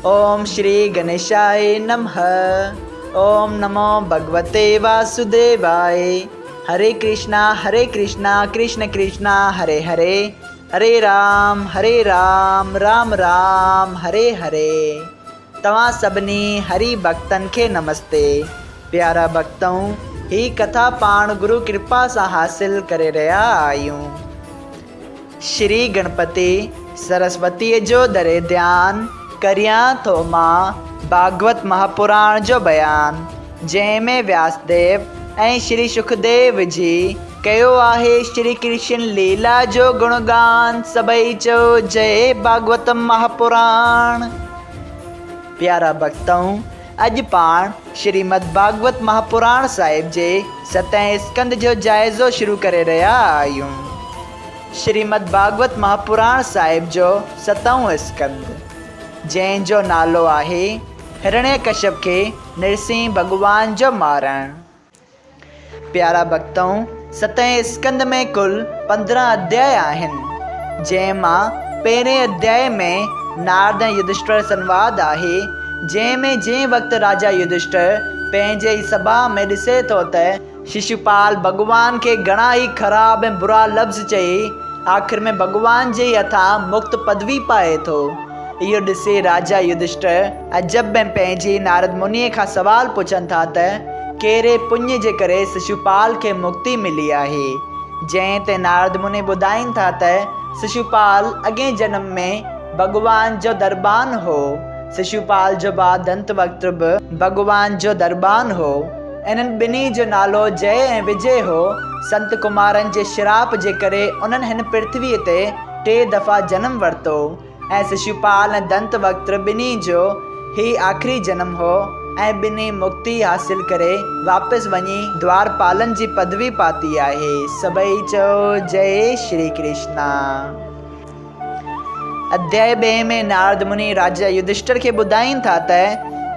ओम श्री गणेशाय नमः। ओम नमो भगवते वासुदेवाय। हरे कृष्णा कृष्ण कृष्णा हरे हरे, हरे राम राम राम हरे हरे। तव्हां सभिनी हरि भक्तन के नमस्ते। प्यारा भक्तों, ही कथा पाण गुरु कृपा से हासिल करे रहा आयूं। श्री गणपति सरस्वती जो दरे ध्यान करिया तो मां भागवत महापुराण जो बयान, जंहिंमें व्यासदेव ऐं श्री सुखदेव जी कयो आहे श्री कृष्ण लीला जो गुणगान। सभई चो जय भागवत महापुराण। प्यारा भक्तों, अज पाण श्रीमद भागवत महापुराण साहिब जे 7 स्कंद जो जायज़ो शुरू करे रहा आयूं। श्रीमद भागवत महापुराण साहिब जो 7वां स्कंद, जंहिं जो नालो आहे हिरण्यकश्यप के नरसिंह भगवान जो मारण। प्यारा भक्तों, 7 स्कंद में कुल 15 अध्याय आहिनि, जंहिंमां पहिरें अध्याय में नारद ऐं युधिष्ठिर संवाद आहे, जंहिंमें जंहिं वक़्तु राजा युधिष्ठिर पंहिंजे ई सभा में ॾिसे थो त शिशुपाल भगवान के घणा ही ख़राब ऐं बुरा लफ़्ज़ चई आख़िर में भगवान जे हथां मुक्त पदवी पाए थो। इहो ॾिसी राजा युधिष्ठिर अजब में पंहिंजी नारद मुनीअ खां सवाल पुछनि था त कहिड़े पुण्य जे करे शिशुपाल के मुक्ति मिली आहे। जंहिं ते नारद मुनि ॿुधाइनि था त शिशुपाल अॻे जन्म में भगवान जो दरबान हो। शिशुपाल जो भाउ दंतवक्त्र बि भगवान जो दरबान हो। इन्हनि ॿिन्ही जो नालो जय ऐं विजय हो। संत कुमारनि जे श्राप जे करे उन्हनि हिन पृथ्वीअ ते 3 दफ़ा जन्म वरितो ऐं शिशुपाल ऐं दंतवक्त्र ॿिन्ही जो ही आख़िरी जन्म हो ऐं ॿिन्ही मुक्ति हासिल करे वापसि वञी द्वारपालन जी पदवी पाती आहे। सभई चओ जय श्री कृष्णा। अध्याय 2 में नारद मुनि राजा युधिष्ठिर के ॿुधाइनि था त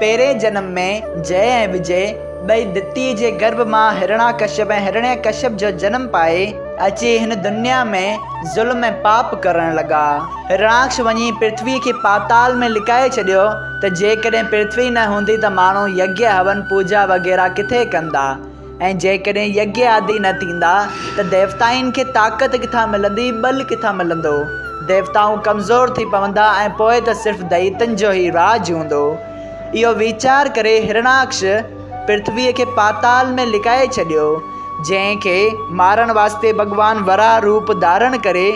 पहिरें जन्म में जय ऐं विजय ॿई दिति जे गर्भ मां हिरण्याकश्यप ऐं हिरण्यकश्यप जो जन्म पाए अची हिन दुनिया में ज़ुल्म ऐं पाप करण लॻा। हिरणाक्ष वञी पृथ्वी के पाताल में लिकाए छॾियो त जेकॾहिं पृथ्वी न हूंदी त माण्हू यज्ञ हवन पूजा वग़ैरह किथे कंदा, ऐं जेकॾहिं यज्ञ आदि न थींदा त देवताउनि खे ताक़त किथां मिलंदी, बल किथां मिलंदो। देवताऊं कमज़ोर थी पवंदा ऐं पोइ त सिर्फ़ु दैतनि जो ही राज हूंदो। इहो वीचार करे हिरणाक्ष पृथ्वीअ के पाताल में लिकाए छॾियो, जंहिंखे मारण वास्ते भगवान वराह रूप धारण करे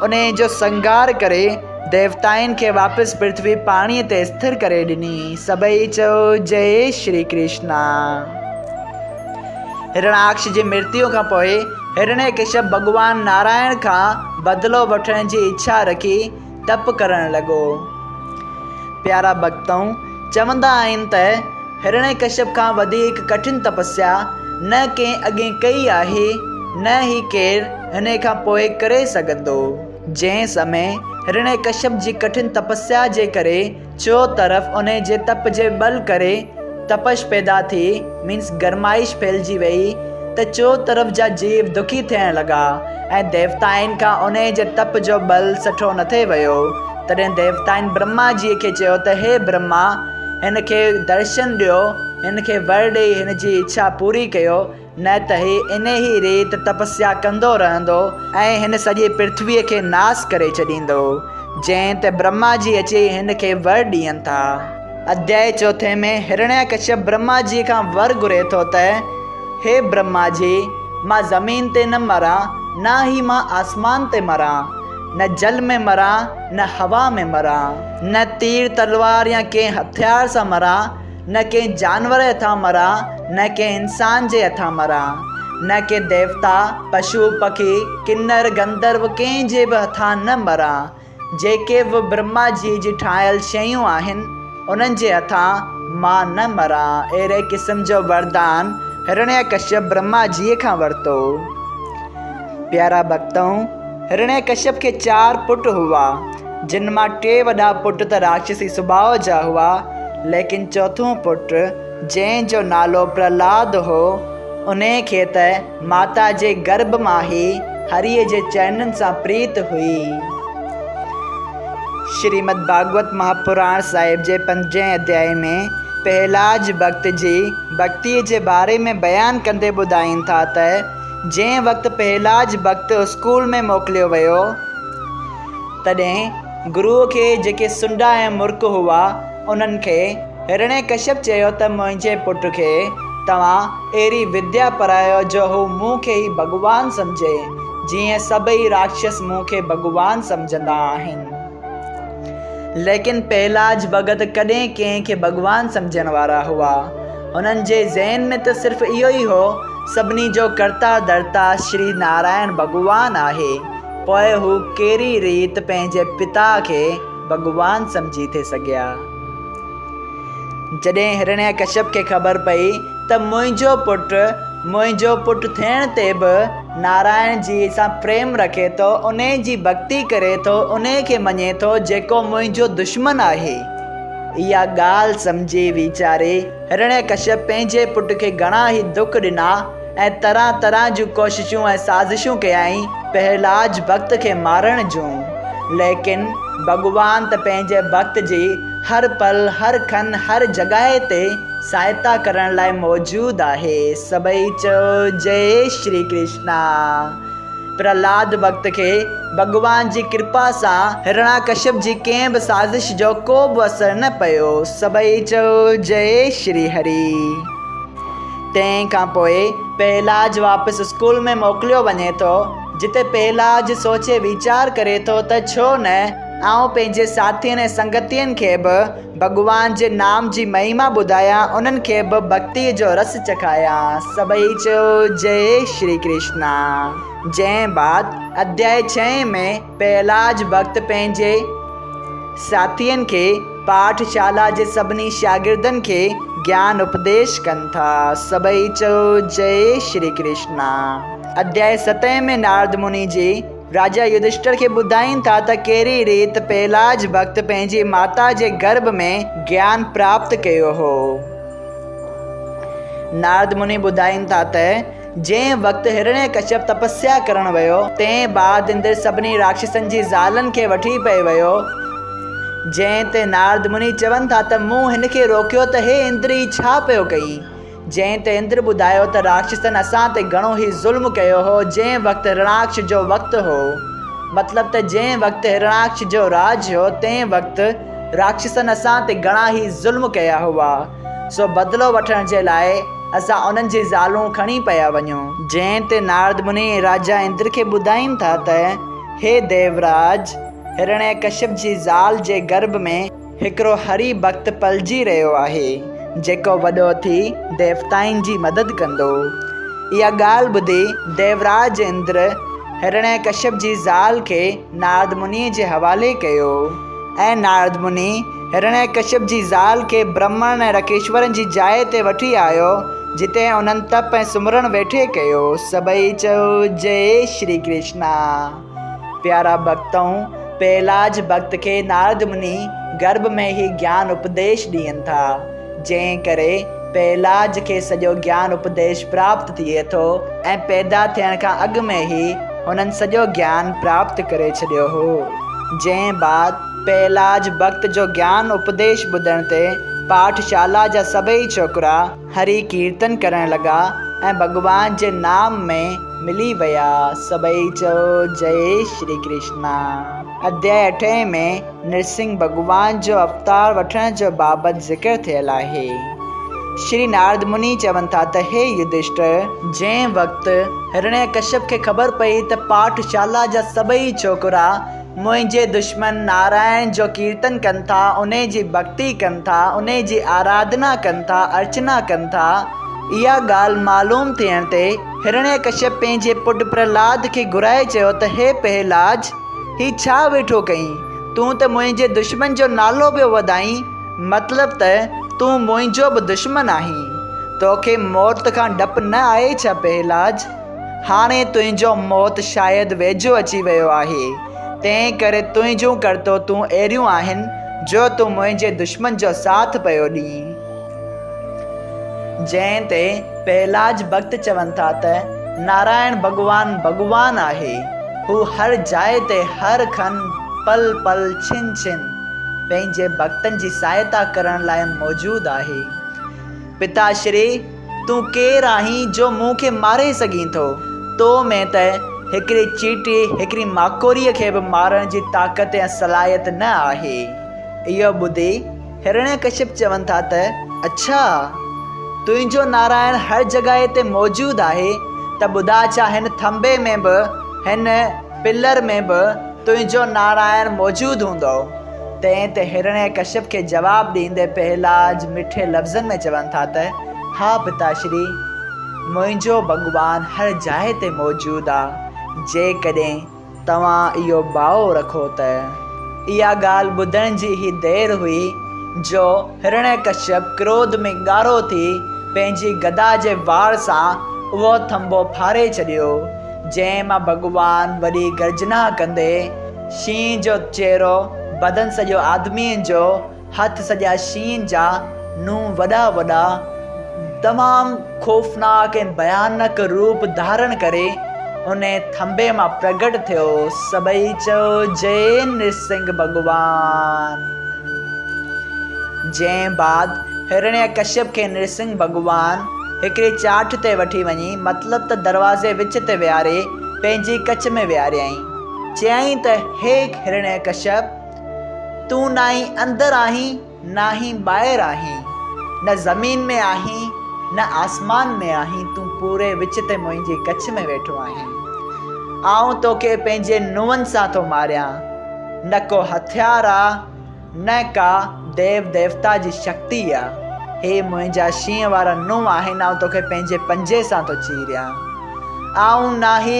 उन जो संगार करे देवताउनि खे वापसि पृथ्वी पाणीअ ते स्थिर करे ॾिनी। सभई चओ जय श्री कृष्णा। हिरणाक्ष जी मृत्यु खां पोइ हिरण्यकश्यप भगवान नारायण खां बदिलो वठण जी इच्छा रखी तप करण लॻो। प्यारा भक्तों, चवंदा आहिनि त हिरण्यकश्यप खां वधीक कठिन तपस्या न कंहिं अॻे कई आहे, न ही केरु हिन खां पोइ करे सघंदो। जंहिं समय हिरण्यकश्यप जी कठिन तपस्या जे करे चो तरफ़ उन जे तप जे बल करे तपश पैदा थी, मीन्स गरमाइश फैलिजी वई त चो तरफ़ जा जीव दुखी थियण लॻा ऐं देवताउनि खां उन जे तप जो बल सठो न थिए वियो। तॾहिं देवताउनि ब्रह्मा जी खे चयो त हे ब्रह्मा, हिन खे दर्शन ॾियो, हिन खे वर ॾेई हिन जी इच्छा पूरी कयो, न त ही इन ही रीत तपस्या कंदो रहंदो ऐं हिन सॼी पृथ्वीअ खे नास करे छॾींदो। जंहिं ते ब्रह्मा जी अची हिन खे वर ॾियनि था। अध्याय 4 में हिरण्यकश्यप ब्रह्मा जी खां वर घुरे थो त हे ब्रह्मा जी, मां ज़मीन ते न मरां, न ही मां आसमान ते मरां, न जल में मरां, न हवा में मरां, न तीर तलवार या कंहिं हथियार सां मरां, न कंहिं जानवर हथां मरां, न कंहिं इंसान जे हथां मरां, न के देवता पशु पखी किन्नर गंधर्व कंहिं जे बि हथां न मरां। जेके बि ब्रह्मा जी ठाहियल शयूं आहिनि उन्हनि जे हथां मां न मरां। अहिड़े क़िस्म जो वरदान हिरण्यकश्यप ब्रह्मा जी खां वरितो। प्यारा भक्तों, हिरण्यकश्यप के 4 पुट हुआ, जिन मां 2 वॾा पुट त राक्षसी स्वभाव जा हुआ, लेकिन चौथों पुट जंहिं जो नालो प्रहलाद हो, उन खे त माता जे गर्भ मां ही हरीअ जे चरणनि सां प्रीत हुई। श्रीमद् भागवत महापुराण साहिब जे 5 अध्याय में पहलाज भक्त जी भक्ति जे बारे में बयान कंदे ॿुधाइनि था त जंहिं वक़्तु पहलाज भक्त स्कूल में मोकिलियो वियो तॾहिं गुरुअ खे जेके सुंडा ऐं मुर्ख हुआ उन्हनि खे हिरण्यकश्यप चयो त मुंहिंजे पुट खे तव्हां अहिड़ी विद्या पढ़ायो जो हू मूंखे ई भॻवानु सम्झे जीअं सभई राक्षस मूंखे भॻवानु सम्झंदा आहिनि। लेकिन पहलाज भगत कॾहिं कंहिंखे भॻवानु सम्झण वारा हुआ। हुननि जे ज़हन में त सिर्फ़ु इहो ई हो सभिनी जो कर्ता धर्ता श्री नारायण भॻवानु आहे। पोइ हू कहिड़ी रीति पंहिंजे पिता खे भॻवानु सम्झी थे सघिया। जॾहिं हिरण्यकश्यप खे ख़बर पई त मुंहिंजो पुटु थियण ते बि नारायण जी सां प्रेम रखे थो, उन जी भक्ति करे थो, उन खे मञे थो जेको मुंहिंजो दुश्मन आहे, इहा ॻाल्हि सम्झी वीचारे हिरण्यकश्यप पंहिंजे पुट खे घणा ई दुख ॾिना ऐं तरह तरह जूं कोशिशूं ऐं साज़िशूं कयाई पहलाज भक्त खे मारण जूं। लेकिन भॻवान त पंहिंजे भक्त जी हर पल हर खन हर जॻह ते सहायता करण लाइ मौजूद आहे। सभई चओ जय श्री कृष्णा। प्रहलाद भक्त खे भॻवान जी कृपा सां हिरण्यकश्यप जी कंहिं बि साज़िश जो को बि असर न पियो। सभई चओ जय श्री हरि। तंहिं खां पोइ पहलाज वापसि स्कूल में मोकिलियो वञे थो, जिते पहलाज सोचे वीचार करे थो त छो न आउं पंहिंजे साथियुनि ऐं संगतियुनि खे बि भॻवान जे नाम जी महिमा ॿुधायां, उन्हनि खे बि भक्तीअ जो रस चखायां। सभई चओ जय श्री कृष्णा। जंहिं बाद अध्याय 6 में पहलाज भक्त पंहिंजे साथियुनि खे पाठशाला जे सभिनी शागिर्दनि खे ज्ञान उपदेश कनि था। सभई चओ जय श्री कृष्णा। अध्याय 7 में नारद मुनि जी राजा युधिष्ठिर खे ॿुधाइनि था त कहिड़ी रीति पहलाज भक्त पंहिंजी माता जे गर्भ में ज्ञान प्राप्त कयो हो। नारद मुनि ॿुधाइनि था त जंहिं वक़्तु हिरण्यकश्यप तपस्या करण वियो तंहिं बाद इंद्र सभिनी राक्षसनि जी ज़ालनि खे वठी पिए वियो। जंहिं ते नारद मुनि चवनि था त मूं हिन खे रोकियो त हे इंद्र ई छा पियो कई। जंहिं ते इंद्र ॿुधायो त राक्षसनि असां ते घणो ई ज़ुल्म कयो हो। जंहिं वक़्तु हिरणाक्ष जो वक़्तु हो, मतिलबु त जंहिं वक़्तु हिरणाक्ष जो राज हो तंहिं वक़्तु राक्षसनि असां ते घणा ई ज़ुल्म कया हुआ। सो बदिलो वठण जे लाइ असां उन्हनि जी ज़ालूं खणी पिया वञूं। जंहिं ते नारद मुनि राजा इंद्र खे ॿुधाइनि था त हे देवराज, हिरण्यकश्यप जी ज़ाल जे गर्भ में हिकिड़ो हरि भक्त पलिजी रहियो आहे जेको वॾो थी देवताउनि जी मदद कंदो। इहा ॻाल्हि ॿुधी देवराज इंद्र हिरण्यकश्यप जी ज़ाल खे नारद मुनि जे हवाले कयो ऐं नारद मुनि हिरण्यकश्यप जी ज़ाल खे ब्रह्मन ऐं रकेश्वरनि जी जाइ ते वठी आयो, जिते उन्हनि तप ऐं सुमरण वेठे कयो। सभई चओ जय श्री कृष्णा। प्यारा भक्तों, पहलाज भक्त खे नारद मुनि गर्भ में ही ज्ञान उपदेश ॾियनि था, जंहिं करे पहलाज खे सॼो ज्ञान उपदेश प्राप्त थिए थो ऐं पैदा थियण खां अॻु में ई हुननि सॼो ज्ञान प्राप्त करे छॾियो हो। जंहिं बाद पहलाज भक्त जो ज्ञान उपदेश ॿुधण ते पाठशाला जा सभई छोकिरा हरि कीर्तन करण लॻा ऐं भॻवान जे नाम में मिली विया। सभई चओ जय श्री कृष्णा। अध्याय 8 में नरसिंह भॻवान जो अवतार वठण जो बाबति ज़िक्र थियल आहे। श्री नारद मुनि चवनि था त हे युधिष्ठिर, जंहिं वक़्तु हिरण्यकश्यप खे ख़बर पई त पाठशाला जा सभई छोकिरा मुंहिंजे दुश्मन नारायण जो कीर्तन कनि था, उन जी भक्ति कनि था, उन जी आराधना कनि था, अर्चना कनि था, इहा ॻाल्हि मालूम थियण ते हिरण्यकश्यप पंहिंजे पुटु प्रहलाद खे घुराए चयो त हे पहलाज, ही छा वेठो कहीं? तूं त मुंहिंजे दुश्मन जो नालो पियो वधाई, मतिलबु त तूं मुंहिंजो बि दुश्मन आहीं। तोखे मौत खां डपु न आहे छा पहलाज? हाणे तुंहिंजो मौत शायदि वेझो अची वियो आहे, तंहिं करे तुंहिंजूं करतूतूं अहिड़ियूं आहिनि जो तूं मुंहिंजे दुश्मन जो साथ पियो ॾीं। जंहिं ते पहलाज भक्त चवनि था त नारायण भॻवानु आहे, हू हर जाइ ते हर खन पल पल छिन छिन पंहिंजे भक्तनि जी सहायता करण लाइ मौजूदु आहे। पिताश्री तूं केरु आहीं जो मूंखे मारे सघीं थो? तो में त हिकिड़ी चीटी हिकिड़ी माकोरीअ खे बि मारण जी ताक़त या सलाहियत न आहे। इहो ॿुधी हिरण्यकशिप चवनि था त अच्छा तुंहिंजो नारायण हर जॻह ते मौजूदु आहे त ॿुधा छा हिन थंबे में बि हिन पिलर में बि तुंहिंजो नारायण मौजूदु हूंदो? तंहिं ते हिरण्यकशिप खे जवाबु ॾींदे पहलाज मिठे लफ़्ज़नि में चवनि था त हा पिताश्री मुंहिंजो भॻवानु हर जाइ ते मौजूदु आहे जेकॾहिं तव्हां इहो भाव रखो त। इहा ॻाल्हि ॿुधण जी ई देरि हुई जो हिरण्यकशिप क्रोध में ॻारो थी पंहिंजी गदा जे वार सां उहो थंबो फाड़े छॾियो, जंहिं मां भॻवानु वॾी गर्जना कंदे शींहं जो चहिरो, बदन सॼो आदमीअ जो, हथ सॼा शींहं जा, नूंहं वॾा वॾा तमामु ख़ौफ़नाक ऐं भयानक रूप धारण करे उन थंबे मां प्रगट थियो। सभई चओ जय नृसिंह भॻवानु। जंहिं बाद हिरण्यकशिप खे नृसिंह भॻवानु हिकिड़ी चाठ ते वठी वञी मतिलबु त दरवाज़े विच ते विहारे पंहिंजी कच्छ में विहारियईं। चयईं त हे हिरण्यकशिप तूं ना ही अंदरि आहीं ना ही ॿाहिरि आहीं, न ज़मीन में आहीं न आसमान में आहीं, तूं पूरे विच ते मुंहिंजी कच्छ में वेठो आहीं। आऊं तोखे पंहिंजे नुंहंनि सां थो मारियां, न को हथियार आहे न का देव देवता जी शक्ति आहे। हे मुंहिंजा शींहं वारा नुंहं आहिनि, आऊं तोखे पंहिंजे पंजे सां थो चीरियां। आऊं ना ही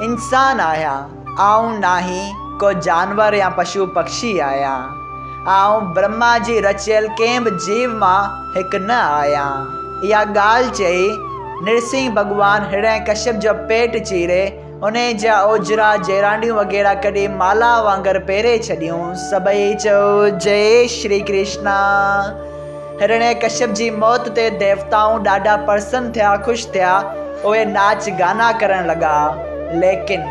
इंसान आहियां, आऊं ना ही को जानवर या पशु पक्षी आहियां, आऊं ब्रह्मा जी रचियल कंहिं बि जीव मां हिकु न आहियां। इहा ॻाल्हि चई नृसिंह भॻवानु हिरण्यकशिप जो पेट चीरे उन जा ओजरा जेरांडियूं वग़ैरह कढी माला वांगुरु पेरे छॾियूं। सभई चओ जय श्री कृष्णा। हिरण्यकशिप जी मौत ते देवताऊं ॾाढा प्रसन्न थिया, ख़ुशि थिया, उहे नाच गाना करण लॻा। लेकिन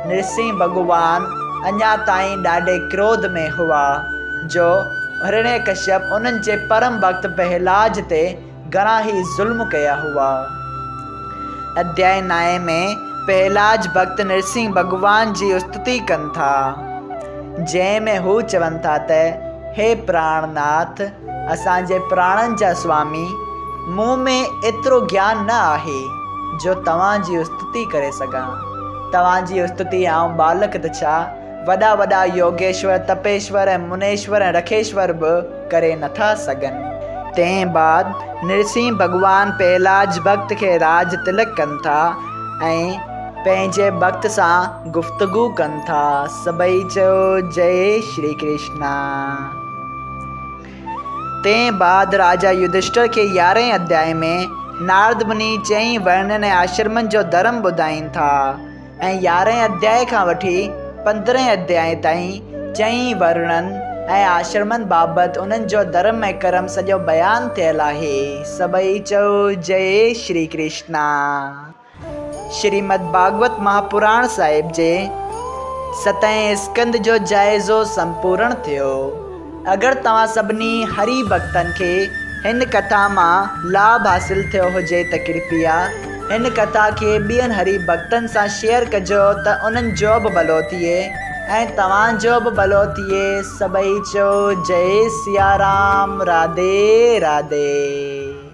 नृसिंह भॻवानु अञा ताईं ॾाढे क्रोध में हुआ जो हिरण्यकशिप उन्हनि जे परम भक्त पहलाज ते घणा ई ज़ुल्म कया हुआ। अध्याय 9 में पहलाज भक्त नृसिंह भॻवान जी स्तुति कनि था, जंहिं में हू चवनि था त हे प्राणनाथ असांजे प्राणनि जा स्वामी, मूं में एतिरो ज्ञान न आहे जो तव्हांजी स्तुति करे सघां। तव्हांजी स्तुति आऊं बालक त छा वॾा वॾा योगेश्वर, तपेश्वर ऐं मुनेश्वर ऐं रखेश्वर बि करे नथा सघनि। तंहिं बाद नृसिंह भॻवानु पहलाज भक्त खे राज तिलक कनि था ऐं पंहिंजे भक्त सां गुफ़्तगू कनि था। सभई चओ जय श्री कृष्णा। तंहिं बाद राजा युधिष्ठिर खे 11वें अध्याय में नारद मुनि चई वर्णन ऐं आश्रमनि जो धर्म ॿुधाइनि था ऐं 11वें अध्याय खां वठी 15वें अध्याय ताईं चई वर्णन ऐं आश्रमनि बाबति उन्हनि जो धर्म ऐं कर्म सॼो बयानु थियल आहे। सभई चओ जय श्री कृष्णा। श्रीमद भागवत महापुराण साहिब जे 7हें स्कंद जो जाइज़ो संपूर्ण थियो। अगरि तव्हां सभिनी हरि भक्तनि खे हिन कथा मां लाभ हासिल थियो हुजे त कृपया हिन कथा खे ॿियनि हरि भक्तनि सां शेयर कजो त उन्हनि जो बि भलो थिए ऐं तव्हांजो बि भलो थिए। सभई चओ जय सिया राम। राधे राधे।